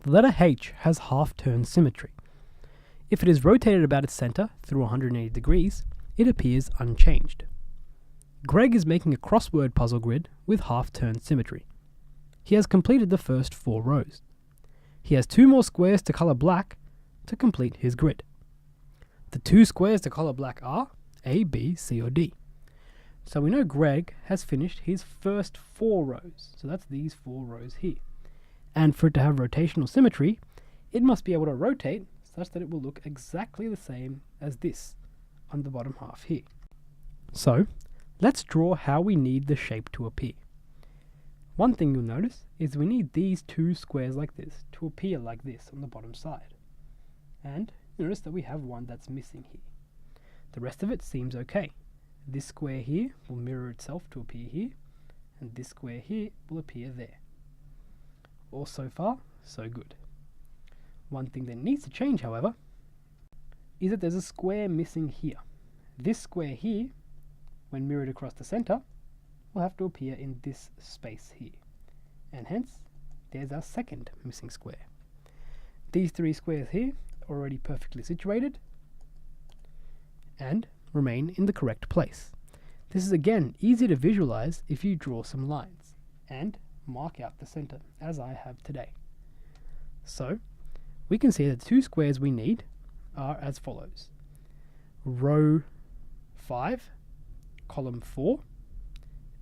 The letter H has half-turn symmetry. If it is rotated about its center through 180 degrees, it appears unchanged. Greg is making a crossword puzzle grid with half-turn symmetry. He has completed the first 4 rows. He has 2 more squares to color black to complete his grid. The 2 squares to color black are A, B, C, or D. So we know Greg has finished his first 4 rows. So that's these 4 rows here. And for it to have rotational symmetry, it must be able to rotate such that it will look exactly the same as this on the bottom half here. So let's draw how we need the shape to appear. One thing you'll notice is we need these 2 squares like this to appear like this on the bottom side. And notice that we have one that's missing here. The rest of it seems okay. This square here will mirror itself to appear here, and this square here will appear there. All so far, so good. One thing that needs to change, however, is that there's a square missing here. This square here, when mirrored across the center, will have to appear in this space here. And hence, there's our second missing square. These 3 squares here are already perfectly situated and remain in the correct place. This is again easy to visualize if you draw some lines and mark out the center, as I have today. So, we can see that the 2 squares we need are as follows. Row 5, column 4,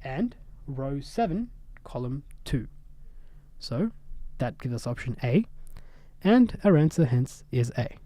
and row 7, column 2. So that gives us option A, and our answer hence is A.